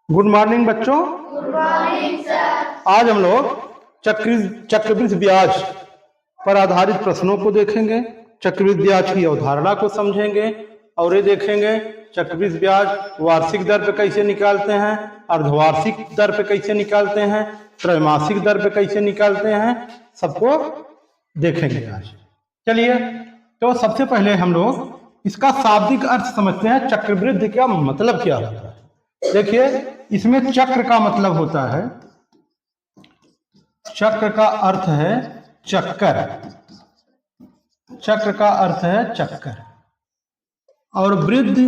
Good morning बच्चों। Good morning sir. आज हम लोग चक्रवृद्धि ब्याज पर आधारित प्रश्नों को देखेंगे, चक्रवृद्धि ब्याज की अवधारणा को समझेंगे और ये देखेंगे चक्रवृद्धि ब्याज वार्षिक दर पे कैसे निकालते हैं, अर्धवार्षिक दर पे कैसे निकालते हैं, त्रैमासिक दर पे कैसे निकालते हैं, सबको देखेंगे आज। चलिए, तो सबसे पहले हम लोग इसका शाब्दिक अर्थ समझते हैं। चक्रवृद्धि का मतलब क्या होता है? देखिए, इसमें चक्र का मतलब होता है, चक्र का अर्थ है चक्कर, चक्र का अर्थ है चक्कर, और वृद्धि,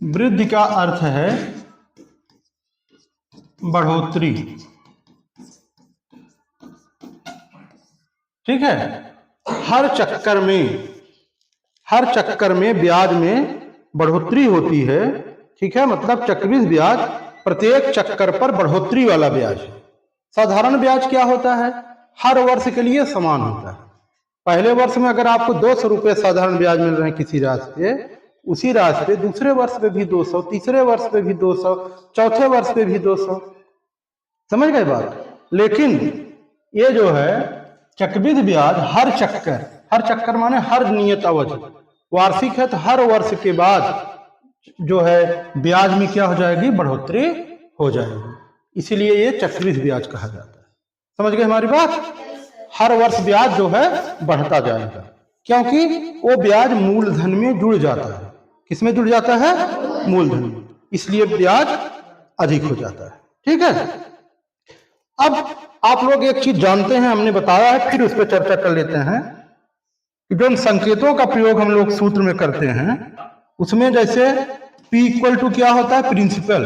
वृद्धि का अर्थ है बढ़ोतरी। ठीक है, हर चक्कर में ब्याज में बढ़ोतरी होती है। ठीक है, मतलब चक्रवृद्धि ब्याज प्रत्येक चक्कर पर बढ़ोतरी वाला ब्याज है। साधारण ब्याज क्या होता है? हर वर्ष के लिए समान होता है। पहले वर्ष में अगर आपको 200 रुपये साधारण ब्याज मिल रहे हैं किसी राशि पे, उसी राशि पे दूसरे वर्ष पे भी 200, तीसरे वर्ष पे भी 200, चौथे वर्ष पे भी 200। समझ गए बात? लेकिन ये जो है चक्रवृद्धि ब्याज हर चक्कर माने हर नियत अवधि, वार्षिक है तो हर वर्ष के बाद जो है ब्याज में क्या हो जाएगी? बढ़ोतरी हो जाएगी। इसीलिए ये चक्रवृद्धि ब्याज कहा जाता है। समझ गए हमारी बात? हर वर्ष ब्याज जो है बढ़ता जाएगा, क्योंकि वो ब्याज मूलधन में जुड़ जाता है। किसमें जुड़ जाता है? मूलधन में, इसलिए ब्याज अधिक हो जाता है। ठीक है, अब आप लोग एक चीज जानते हैं, हमने बताया है, फिर उस पर चर्चा कर लेते हैं कि जो संकेतों का प्रयोग हम लोग सूत्र में करते हैं, उसमें जैसे P इक्वल टू क्या होता है? प्रिंसिपल।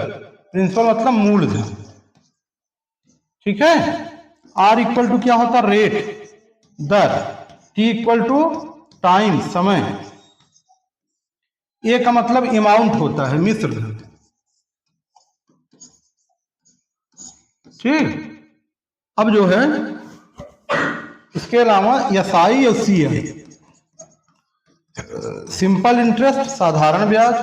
प्रिंसिपल मतलब मूलधन। ठीक है, R इक्वल टू क्या होता है? रेट, दर। T इक्वल टू टाइम, समय। A का मतलब अमाउंट होता है, मिश्र धन। ठीक, अब जो है इसके अलावा SI और CI, सिंपल इंटरेस्ट साधारण ब्याज,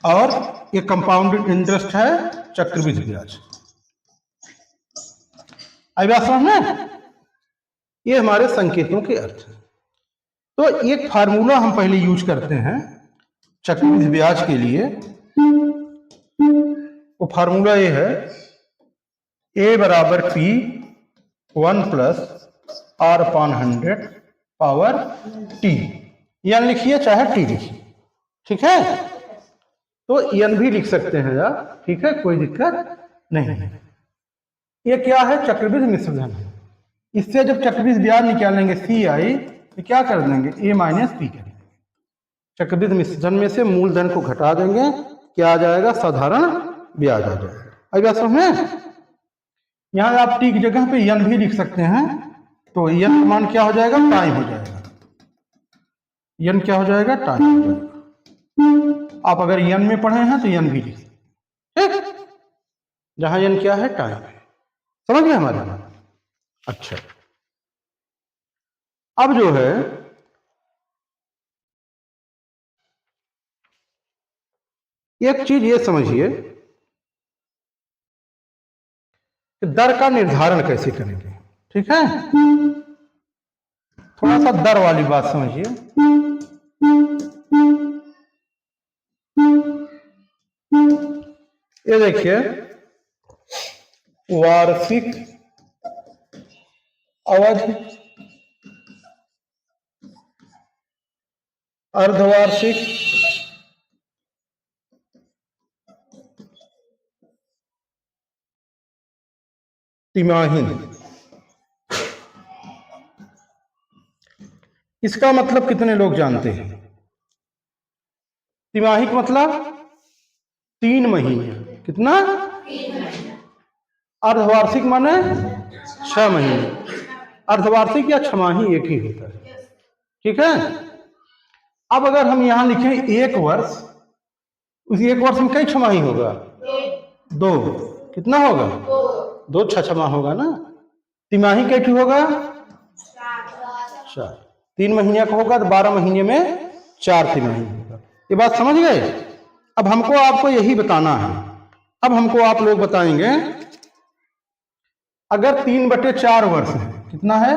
और ये कंपाउंडेड इंटरेस्ट है चक्रवृद्धि ब्याज। आई बात समझ में? ये हमारे संकेतों के अर्थ है। तो एक फार्मूला हम पहले यूज करते हैं चक्रवृद्धि ब्याज के लिए। वो फार्मूला ये है, A बराबर P 1 plus R upon 100 power T। N लिखिए चाहे T लिखिए। ठीक है, तो एन भी लिख सकते हैं यार। ठीक है, कोई दिक्कत नहीं है। ये क्या है? चक्रवृद्धि मिश्र धन है। इससे जब चक्रवृद्धि ब्याज निकालेंगे CI, तो क्या कर देंगे? A माइनस P करेंगे। चक्रवृद्धि मिश्र धन में से मूलधन को घटा देंगे, क्या आ जाएगा? साधारण ब्याज आ जाएगा। आई बात समझ में? यहाँ आप T की जगह पे एन भी लिख सकते हैं, तो एन का मान क्या हो जाएगा? टाइम हो जाएगा। एन क्या हो जाएगा? टाइम हो जाएगा। आप अगर एन में पढ़े हैं तो एन भी लिख, ठीक, जहां एन क्या है? टाइम है। समझ गए हमारे बात? अच्छा, अब जो है एक चीज ये समझिए कि दर का निर्धारण कैसे करेंगे। ठीक है, थोड़ा सा दर वाली बात समझिए। ये देखिए, वार्षिक अवधि, अर्धवार्षिक, तिमाही। इसका मतलब कितने लोग जानते हैं? तिमाही का मतलब 3 महीने। कितना? 3 महीने। अर्धवार्षिक माने 6 महीने। अर्धवार्षिक या छमाही एक ही होता है। ठीक है, अब अगर हम यहां लिखें 1 वर्ष, उस 1 वर्ष में कई छमाही होगा? 2। कितना होगा? 2 छमा होगा ना। तिमाही कैसी होगा? 4। 3 महीने का होगा तो 12 महीने में 4 तिमाही होगा। ये बात समझ गए। अब हमको आपको यही बताना है। अब हमको आप लोग बताएंगे, अगर 3/4 वर्ष है, कितना है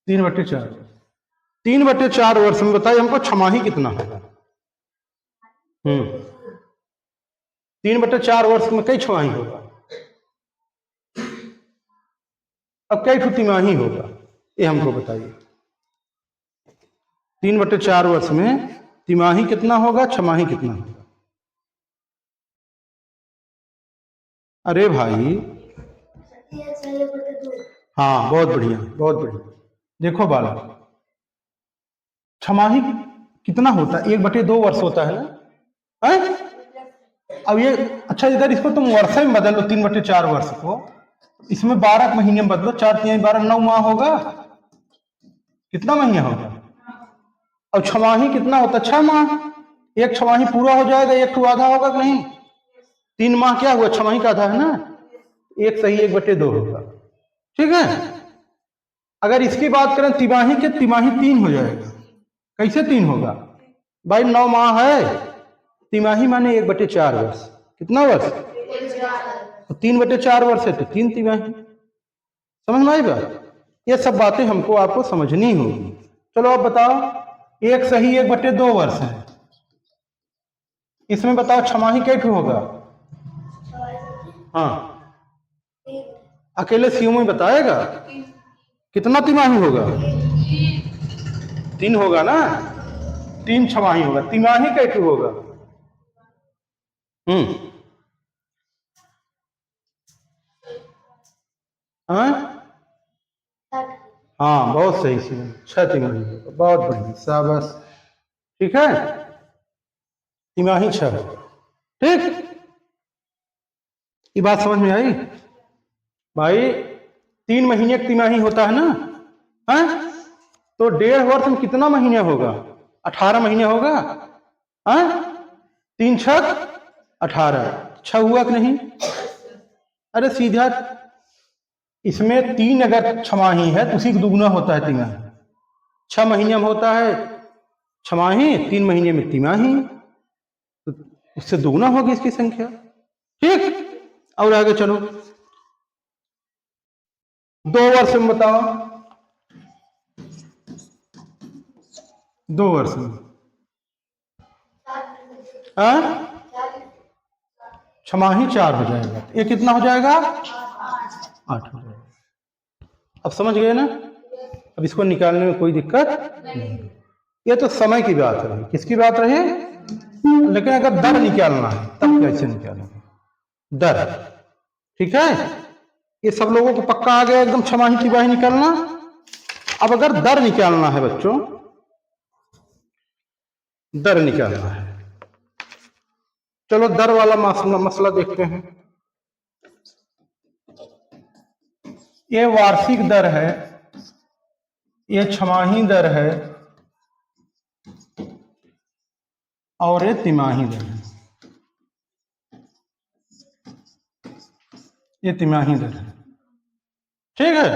3/4, 3/4 वर्ष में बताइए हमको छमाही कितना होगा। 3/4 वर्ष में कई छमाही होगा, अब कई ठो तिमाही होगा, ये हमको बताइए। 3/4 वर्ष में तिमाही कितना होगा, छमाही कितना होगा। अरे भाई, हाँ बहुत बढ़िया, बहुत बढ़िया। देखो बालक, छमाही कितना होता है, 1/2 वर्ष होता है ना, है? अब ये अच्छा, इधर इसको तुम वर्ष में बदल लो, 3/4 वर्ष को इसमें 12 महीने में बदलो, 4×3=12, 9 माह होगा। कितना महीना होगा। अब छमाही कितना होता है, 6 माह। एक छमाही पूरा हो जाएगा, एक ठो आधा होगा कि नहीं। 3 माह क्या हुआ, छमाही का आधा है ना, एक सही 1/2 होगा। ठीक है। अगर इसकी बात करें तिमाही के, तिमाही 3 हो जाएगा। कैसे 3 होगा भाई, 9 माह है, तिमाही माने 1/4 वर्ष। कितना वर्ष, 3/4 वर्ष है तो 3 तिमाही। समझ में आई बात। ये सब बातें हमको आपको समझनी होगी। चलो अब बताओ, एक सही 1/2 वर्ष है, इसमें बताओ छमाही कैसे होगा। हाँ, अकेले सीओ में बताएगा कितना तिमाही होगा, 3 होगा ना, 3 छमाही होगा। तिमाही कैसे होगा, हाँ बहुत सही सीओ, 6 तिमाही होगा। बहुत बढ़िया, शाबाश। ठीक है, तिमाही 6 होगा। ठीक, ये बात समझ में आई भाई। 3 महीने की तिमाही होता है ना, है? तो 1.5 वर्ष में कितना महीने होगा, 18 महीने होगा। 3 × 6 18, 6 हुआ कि नहीं। अरे सीधा, इसमें 3 अगर छमाही है तो उसी को दुगुना होता है तिमाही। 6 महीने में होता है छमाही, 3 महीने में तिमाही, तो उससे दुगुना होगी इसकी संख्या। ठीक, और आगे चलो, 2 वर्ष में बताओ, 2 वर्ष में छमाही 4 हो जाएगा, ये कितना हो जाएगा, 8 हो जाएगा। अब समझ गए ना। अब इसको निकालने में कोई दिक्कत नहीं। ये तो समय की बात रही, किसकी बात रही, लेकिन अगर दर निकालना है तब कैसे निकालेंगे, दर। ठीक है, ये सब लोगों को पक्का आ गया एकदम, छमाही तिमाही निकालना। अब अगर दर निकालना है बच्चों, दर निकालना है, चलो दर वाला मसला देखते हैं। ये वार्षिक दर है, ये छमाही दर है, और ये तिमाही दर है। ये तिमाही दर है। ठीक है।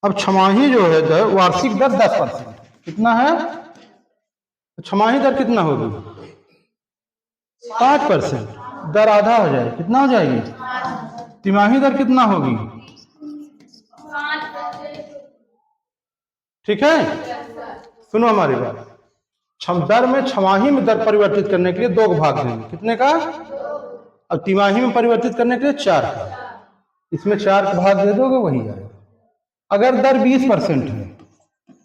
अब छमाही जो है दर, वार्षिक दर 10%, कितना है, छमाही दर कितना होगी, 5%। दर आधा हो जाए, कितना हो जाएगी, तिमाही दर कितना होगी। ठीक है, सुनो हमारी बात। दर में, छमाही में दर परिवर्तित करने के लिए 2 भाग देंगे, कितने का, अब तिमाही में परिवर्तित करने के लिए 4 का, इसमें 4 का भाग दे दोगे वही आएगा। अगर दर 20% है,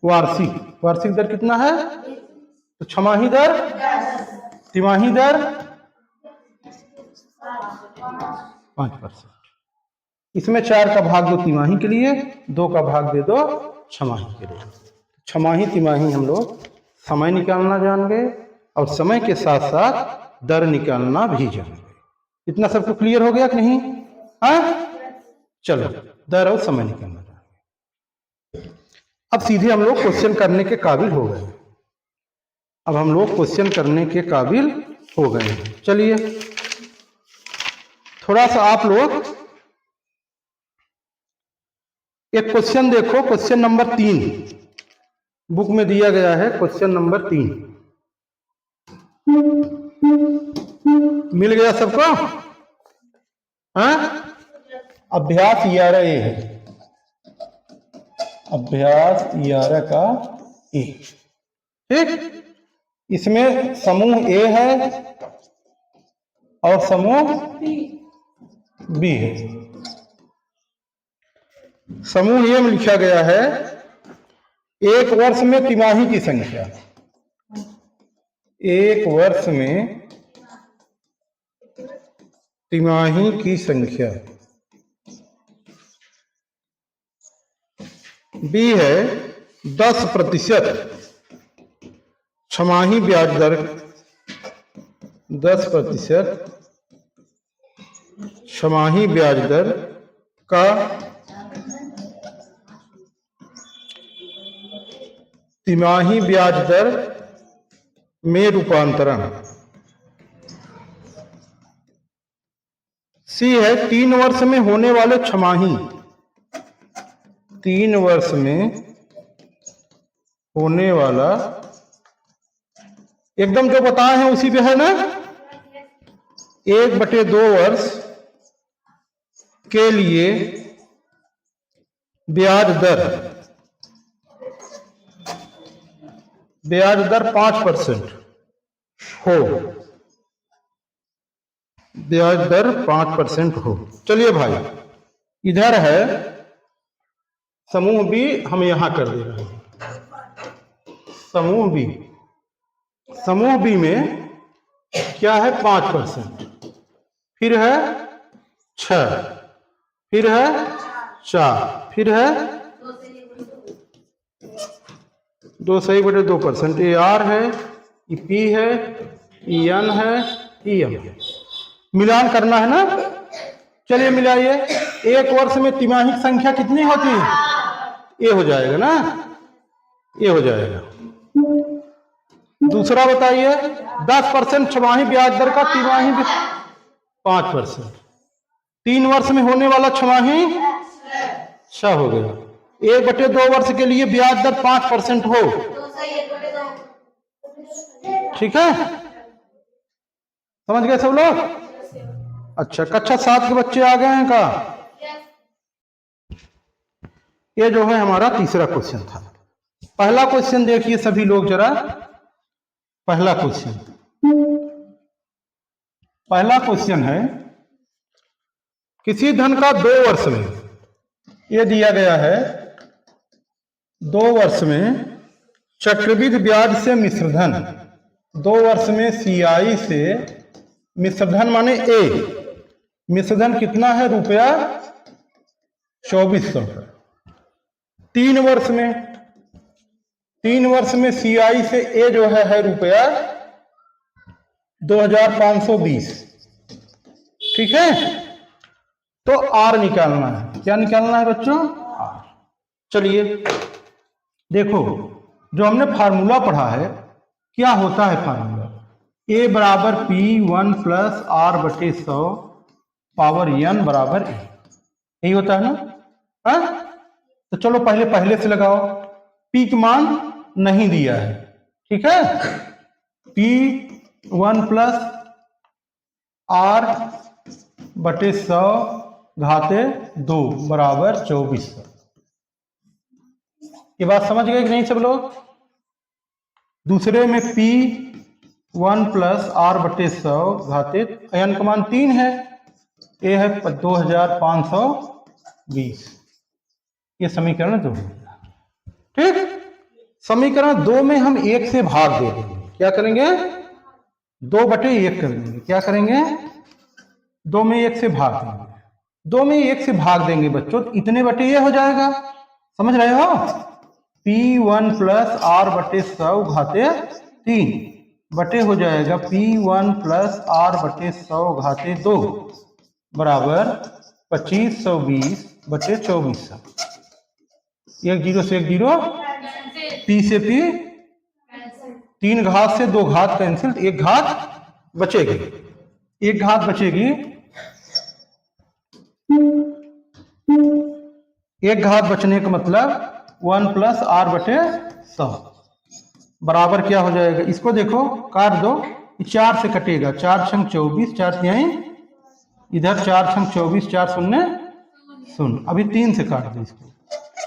वार्षिक दर कितना है, तो छमाही दर, तिमाही दर 5%। इसमें 4 का भाग दो तिमाही के लिए, 2 का भाग दे दो छमाही के लिए। छमाही तिमाही हम लोग समय निकालना जान गए, और समय के साथ साथ दर निकालना भी जान गए। इतना सबको क्लियर हो गया कि नहीं। चलो, दर और समय निकालना जान गए। अब सीधे हम लोग क्वेश्चन करने के काबिल हो गए। अब हम लोग क्वेश्चन करने के काबिल हो गए। चलिए थोड़ा सा आप लोग एक क्वेश्चन देखो, क्वेश्चन नंबर 3। बुक में दिया गया है क्वेश्चन नंबर 3। मिल गया सबको? हाँ, अभ्यास 11 ए है, अभ्यास 11 का ए। ठीक, इसमें समूह ए है और समूह बी है। समूह ए में लिखा गया है एक वर्ष में तिमाही की संख्या, एक वर्ष में तिमाही की संख्या। बी है 10% छमाही ब्याज दर, 10% छमाही ब्याज दर का तिमाही ब्याज दर में रूपांतरण। सी है 3 वर्ष में होने वाले छमाही, 3 वर्ष में होने वाला, एकदम जो बताए हैं उसी पे है ना, 1/2 वर्ष के लिए ब्याज दर 5% हो, ब्याज दर 5% हो। चलिए भाई, इधर है समूह बी, हम यहां कर दे रहे हैं समूह बी। समूह बी में क्या है? 5%, फिर है 6, फिर है 4, फिर है 2/2%। ये आर है, ये पी है, ये एन है, ये एम है। मिलान करना है ना? चलिए मिलाइए। एक वर्ष में तिमाही की संख्या कितनी होती है? ये हो जाएगा ना, ये हो जाएगा। दूसरा बताइए, 10% छमाही ब्याज दर का तिमाही 5%, 3 वर्ष में होने वाला छमाही 6 हो गया। 1/2 वर्ष के लिए ब्याज दर 5% हो, ठीक है? समझ गए सब लोग? अच्छा, कक्षा 7 के बच्चे आ गए हैं का? ये जो है हमारा तीसरा क्वेश्चन था। पहला क्वेश्चन देखिए सभी लोग जरा। पहला क्वेश्चन है, किसी धन का 2 वर्ष में, ये दिया गया है 2 वर्ष में चक्रवृद्धि ब्याज से मिश्रधन, 2 वर्ष में सीआई से मिश्रधन माने ए, मिश्रधन कितना है? रुपया 2400। 3 वर्ष में सीआई से ए जो है रुपया 2520, ठीक है? तो आर निकालना है। क्या निकालना है बच्चों? आर। चलिए देखो, जो हमने फार्मूला पढ़ा है, क्या होता है फार्मूला? ए बराबर P1 plus R/100 power n बराबर ए, यही होता है ना? तो चलो पहले से लगाओ। P का मान नहीं दिया है, ठीक है? P1 प्लस R/100 घाते 2 बराबर 2400। ये बात समझ गए कि नहीं सब लोग? दूसरे में P1 प्लस R/100 घाते n का मान 3 है, ये है 2520। ये समीकरण 2 है, ठीक? समीकरण 2 में हम 1 से भाग दे देंगे। क्या करेंगे? 2/1 कर देंगे। क्या करेंगे? 2 में 1 से भाग देंगे। 2 में 1 से भाग देंगे बच्चों, तो इतने बटे ये हो जाएगा। समझ रहे हो? P1 प्लस R/100 घाते 3 बटे हो जाएगा P1 प्लस R/100 घाते 2 बराबर 2520 बटे 2400। 1 0 से 1 0, P से P, 3 घात से 2 घात कैंसिल, 1 घात बचेगी, 1 घात बचेगी। 1 घात बचने का मतलब 1 प्लस R/100 100 बराबर क्या हो जाएगा, इसको देखो काट दो, 4 से कटेगा, 4 छंग 24, 4 तिहाई, इधर 4 छंग 24, 4 शून्य शून्य, अभी 3 से काट दो इसको,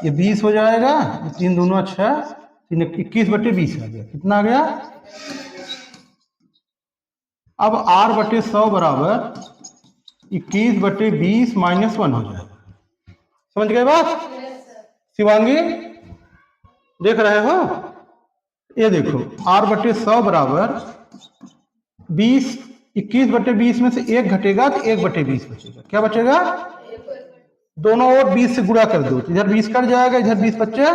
ये 20 हो जाएगा, 3 दूना 6, 3 21/20 आ गया, कितना आ गया। अब r/100 बराबर 21/20 -1 हो जाएगा। समझ गए बात शिवांगी, देख रहे हो, ये देखो r/100 बराबर 20, 21/20 में से 1 घटेगा तो 1/20 बचेगा, क्या बचेगा, दोनों ओर 20 से गुणा कर दो, इधर 20 कट जाएगा, इधर 20 बचे,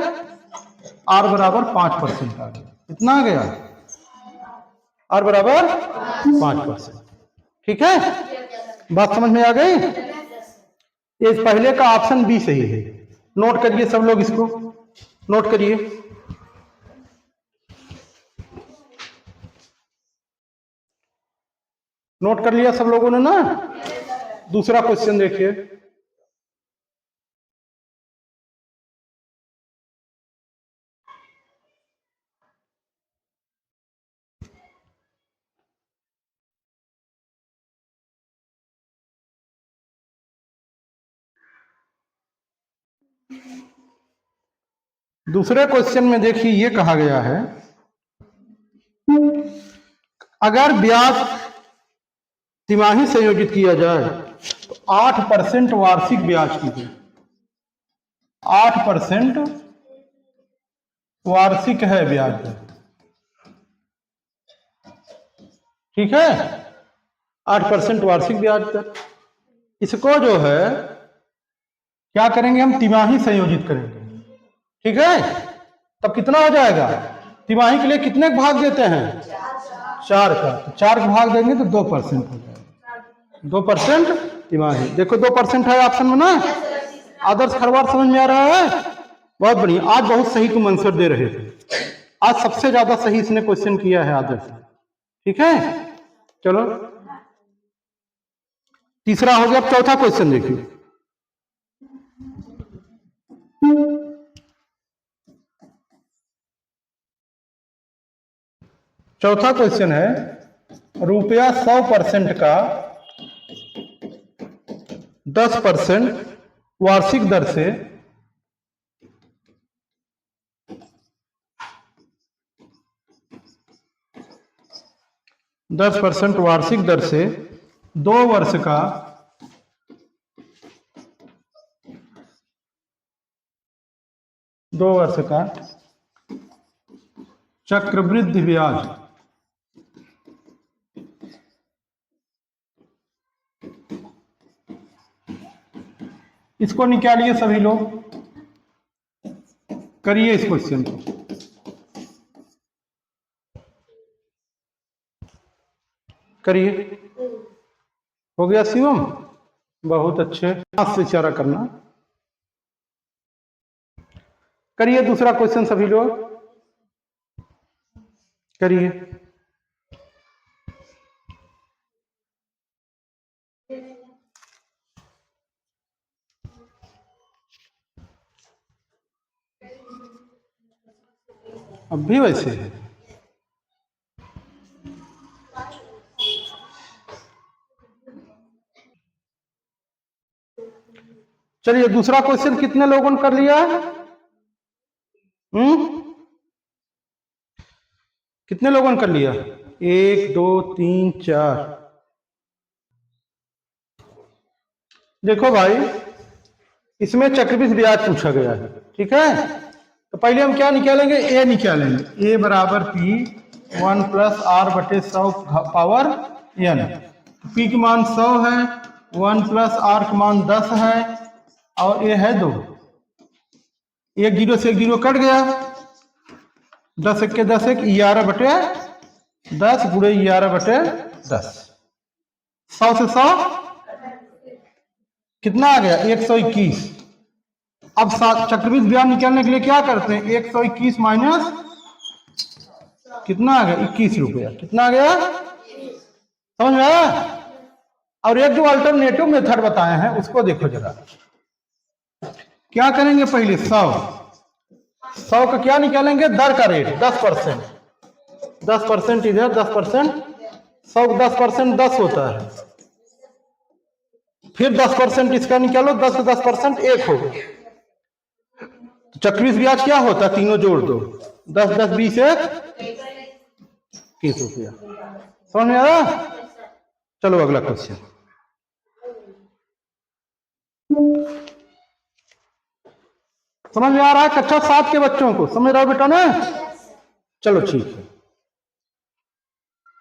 r बराबर 5% आ गया, कितना आ गया, r बराबर 5%। ठीक है, बात समझ में आ गई। ये पहले का ऑप्शन बी सही है, नोट करिए सब लोग, इसको नोट करिए। नोट कर लिया सब लोगों ने ना। दूसरा क्वेश्चन देखिए, दूसरे क्वेश्चन में देखिए ये कहा गया है, अगर ब्याज तिमाही संयोजित किया जाए तो 8% वार्षिक ब्याज की दर, 8% वार्षिक है ब्याज दर, ठीक है, 8% वार्षिक ब्याज दर। इसको जो है क्या करेंगे, हम तिमाही संयोजित करेंगे, ठीक है, तब कितना हो जाएगा, तिमाही के लिए कितने भाग देते हैं, 4 का, तो 4 का भाग देंगे तो 2% हो जाएगा, 2% तिमाही। देखो 2% है ऑप्शन में ना। आदर्श खरवार समझ में आ रहा है, बहुत बढ़िया, आज बहुत सही तुम आंसर दे रहे थे, आज सबसे ज्यादा सही इसने क्वेश्चन किया है आदर्श, ठीक है। चलो तीसरा हो गया, अब चौथा क्वेश्चन देखिए, चौथा क्वेश्चन है, रुपया 100% का 10% वार्षिक दर से 10% वार्षिक दर से 2 वर्ष का चक्रवृद्धि ब्याज इसको निकालिए सभी लोग, करिए इस क्वेश्चन को, करिए। हो गया शिवम, बहुत अच्छे, हाथ से इशारा करना, करिए दूसरा क्वेश्चन सभी लोग, करिए। अब भी वैसे है, चलिए दूसरा क्वेश्चन कितने लोगों ने कर लिया, कितने लोगों ने कर लिया, 1 2 3 4। देखो भाई, इसमें चक्रवृद्धि ब्याज पूछा गया है, ठीक है, तो पहले हम क्या निकालेंगे, ए निकालेंगे, ए बराबर P 1 + r/100 power n, P की मान 100 है, 1 + r का मान 10 है, और ए है 2, 1 0 से 1 0 कट गया, 10 1 10 1 11/10 गुणे 11/10, 100 से 100 कितना आ गया, 121। अब चक्रवृद्धि ब्याज निकालने के लिए क्या करते हैं, 121 माइनस कितना आ गया, 21 रुपया, कितना आ गया, समझ में आया। और एक जो अल्टरनेटिव मेथड बताए हैं उसको देखो जरा, क्या करेंगे, पहले 100 100 का क्या निकालेंगे? दर का रेट 10%। 10% इधर 10%, 100 10% 10 होता है। फिर 10% इसका निकालो, 10 से 10% 1 होगा। तो चक्रवृद्धि ब्याज क्या होता है? तीनों जोड़ दो, 10 10 20 1 21 रुपया। समझ में आया? चलो अगला क्वेश्चन। समझ में आ रहा है? कक्षा 7 के बच्चों को समझ रहा हो बेटा ना? चलो ठीक है।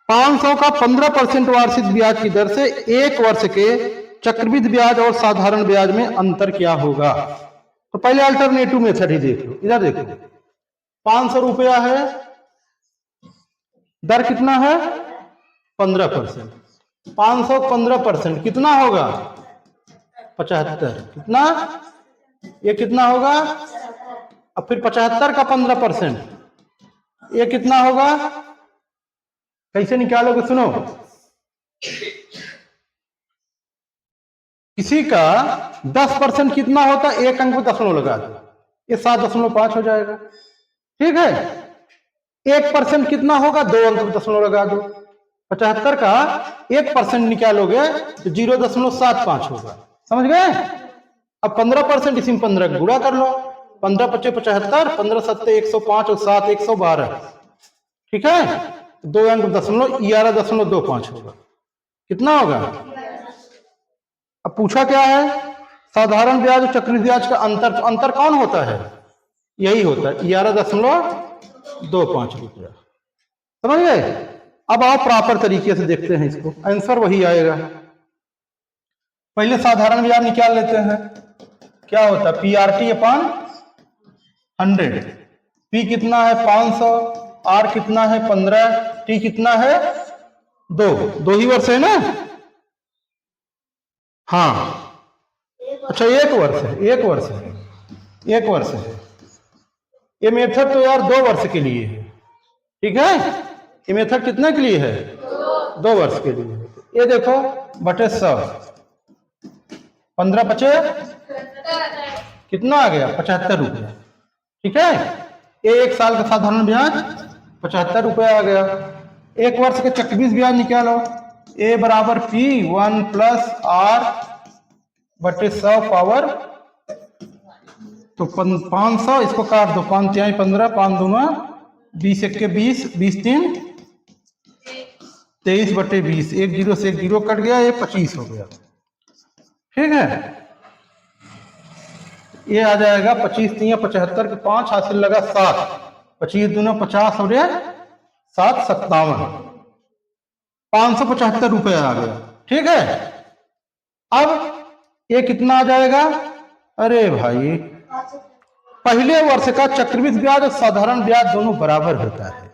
500 का 15% वार्षिक ब्याज की दर से 1 वर्ष के चक्रवृद्धि ब्याज और साधारण ब्याज में अंतर क्या होगा? तो पहले अल्टरनेटिव मेथड ही देख लो। इधर देखो, 500 रुपया है, दर कितना है? 15%। 500 15% कितना होगा? 75। कितना? ये कितना होगा? अब फिर 75 का 15%, ये कितना होगा? कैसे निकालोगे? सुनो, किसी का 10% कितना होता है? एक अंक में दशमलव लगा दो, ये 7.5 हो जाएगा। ठीक है। 1% कितना होगा? 2 अंक में दशमलव लगा दो। 75 का 1% निकालोगे तो 0.75 होगा। समझ गए? अब 15% इसी में 15 गुणा कर लो। 15 पच्चे 75, 15 सत्ते 105 और 7 112। ठीक है। 2 अंक दशमलव 11.25 होगा। कितना होगा? अब पूछा क्या है? साधारण ब्याज और चक्रवृद्धि ब्याज का अंतर। तो अंतर कौन होता है? यही होता है 11.25 रुपया। समझ गए? अब आप प्रॉपर तरीके से देखते हैं इसको, आंसर वही आएगा। पहले साधारण ब्याज निकाल लेते हैं। क्या होता है? PRT अपान 100। P कितना है? 500। R कितना है? 15। T कितना है? 2 ही वर्ष है ना? हाँ, अच्छा 1 वर्ष है, 1 वर्ष है, 1 वर्ष है। ये मेथड तो यार 2 वर्ष के लिए है। ठीक है। ये मेथड कितने के लिए है? 2 वर्ष के लिए। ये देखो बटे 100, 15 पचे कितना आ गया? 75 रुपया। ठीक है। ये 1 साल का साधारण ब्याज 75 रुपया आ गया। 1 वर्ष के चक्रवृद्धि ब्याज निकालो। A बराबर P 1 प्लस R बटे 100 पावर, तो 500, इसको काट दो, 5 तिहाई 15, 5 दूना 20 1 के 20, 20 3 23 बटे 20। 1 0 से 1 0 कट गया, ये 25 हो गया। ठीक है। ये आ जाएगा 25 3 75 के 5 हासिल लगा 7, 25 दूना 50 हो गया 7 57, 575 रुपया आ गया। ठीक है। अब ये कितना आ जाएगा? अरे भाई, पहले वर्ष का चक्रवृद्धि ब्याज और साधारण ब्याज दोनों बराबर होता है।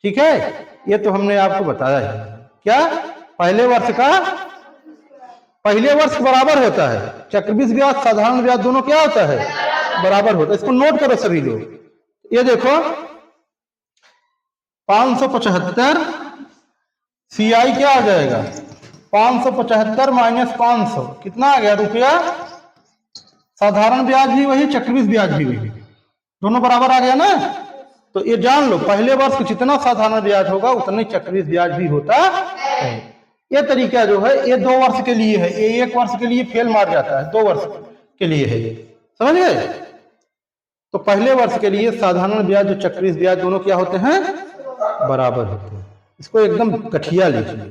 ठीक है। ये तो हमने आपको बताया है। क्या? पहले वर्ष बराबर होता है। चक्रवृद्धि ब्याज साधारण ब्याज दोनों क्या होता है? बराबर होता है। इसको नोट करो सभी लोग। ये देखो 575 CI क्या आ जाएगा? 575 माइनस 500 कितना आ गया रुपया? साधारण ब्याज भी वही, चक्रवृद्धि ब्याज भी वही, दोनों बराबर आ गया ना? तो ये जान लो, पहले वर्ष जितना साधारण ब्याज होगा उतना ही चक्रवृद्धि ब्याज भी होता है। ये तरीका जो है ये 2 वर्ष के लिए है। ये 1 वर्ष के लिए फेल मार जाता है, 2 वर्ष के लिए है ये। समझ गए? तो पहले वर्ष के लिए साधारण ब्याज और चक्रवृद्धि ब्याज दोनों क्या होते हैं? बराबर होते हैं। इसको एकदम गठिया लीजिए।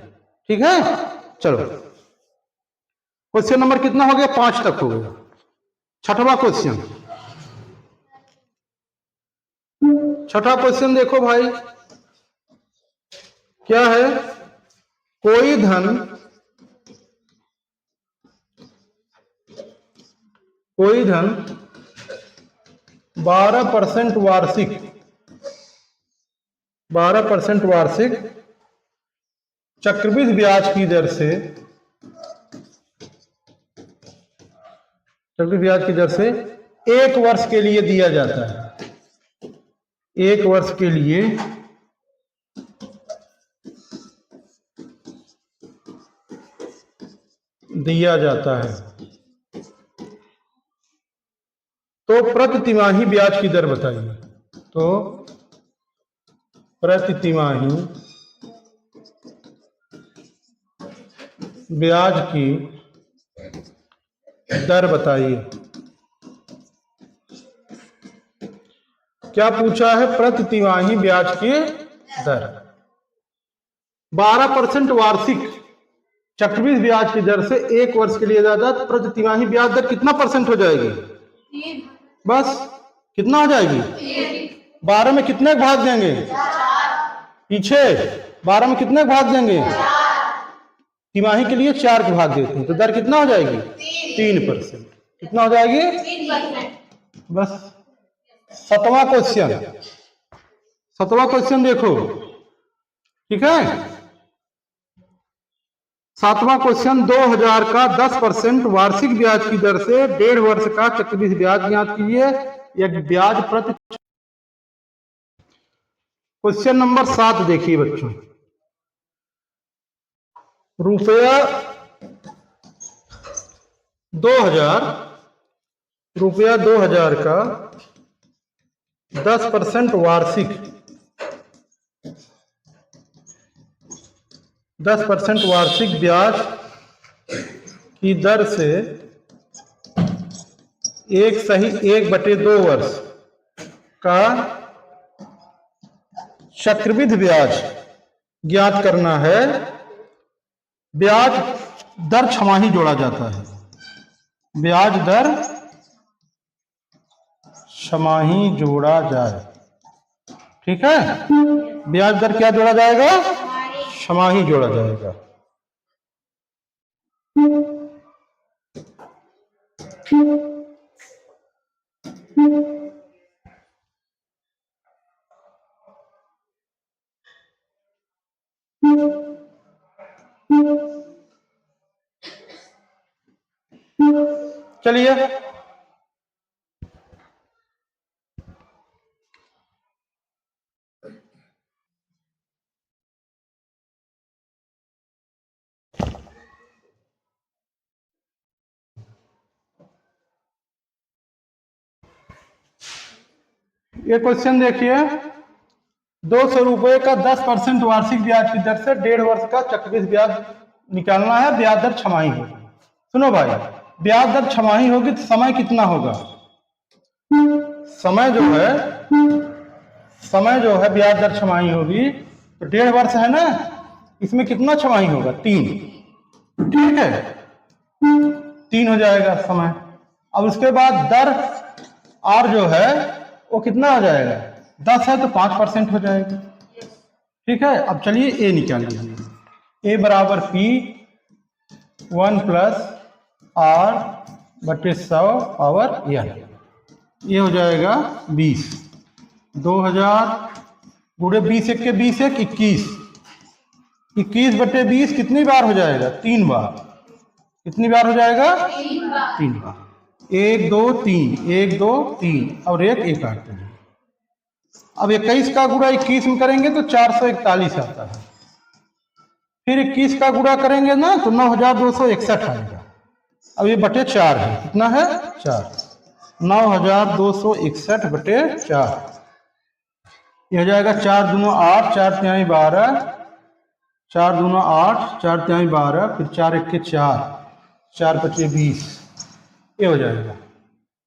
ठीक है। चलो क्वेश्चन नंबर कितना हो गया? 5 तक हो गया। छठवां क्वेश्चन। छठा क्वेश्चन देखो भाई, क्या है? कोई धन 12% वार्षिक चक्रवृद्धि ब्याज की दर से 1 वर्ष के लिए दिया जाता है। 1 वर्ष के लिए दिया जाता है, तो प्रति तिमाही ब्याज की दर बताइए। तो प्रति तिमाही ब्याज की दर बताइए। क्या पूछा है? प्रति तिमाही ब्याज की दर। 12% वार्षिक चक्रवृद्धि ब्याज की दर से 1 वर्ष के लिए ज्यादा प्रति तिमाही ब्याज दर कितना परसेंट हो जाएगी? 3। बस कितना हो जाएगी? 12 में कितने भाग देंगे? 4। पीछे 12 में कितने भाग देंगे? 4। तिमाही के लिए 4 के भाग देते हैं तो दर कितना हो जाएगी? 3%। कितना हो जाएगी? 3%। बस। 7वां क्वेश्चन देखो, ठीक है। 7वां क्वेश्चन, 2000 का 10% वार्षिक ब्याज की दर से 1.5 वर्ष का चक्रवृद्धि ब्याज ज्ञात कीजिए। एक ब्याज प्रति। क्वेश्चन नंबर 7 देखिए बच्चों। रुपया 2000 का 10% वार्षिक 10% वार्षिक ब्याज की दर से 1/2 वर्ष का चक्रवृद्धि ब्याज ज्ञात करना है। ब्याज दर छमाही जोड़ा जाता है। ब्याज दर छमाही जोड़ा जाए, ठीक है। ब्याज दर क्या जोड़ा जाएगा? छमाही जोड़ा जाएगा। चलिए ये क्वेश्चन देखिए। 200 रुपए का 10% वार्षिक ब्याज की दर से 1.5 वर्ष का चक्रवृद्धि ब्याज निकालना है। ब्याज दर छमाही होगी। सुनो भाई, ब्याज दर छमाही होगी तो समय कितना होगा? समय जो है ब्याज दर छमाही होगी तो 1.5 वर्ष है ना, इसमें कितना छमाही होगा? 3, ठीक है। 3 हो जाएगा समय। अब उसके बाद दर R जो है वो कितना हो जाएगा? 10 है तो 5% हो जाएगा, ठीक है। अब चलिए A निकाल लीजिए। A बराबर P 1 + R/100 पावर n। ये हो जाएगा 20। 2000 गुणे 20 1 के 20 1 21। 21/20 कितनी बार हो जाएगा? 3 बार। कितनी बार हो जाएगा? 3 बार। 1 2 3 1 2 3 और 1 काटते हैं। अब 21 का गुणा 21 में करेंगे तो 441 आता है। फिर 21 का गुणा करेंगे ना तो 9261 आएगा। अब ये बटे 4 है। कितना है? 4। 9261/4 ये हो जाएगा 4 दूना 8 4 तिहाई 12 4 दूना 8 4 तिहाई 12 फिर 4 1 के 4 4 5 20 ये हो जाएगा।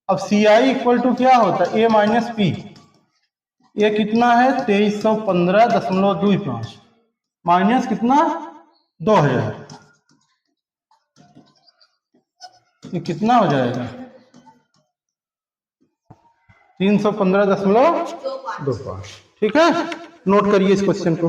अब CI = क्या होता है? A - P। ये कितना है? 2315.25 माइनस कितना? 2000। ये कितना हो जाएगा? 315.25। ठीक है। नोट करिए इस क्वेश्चन को।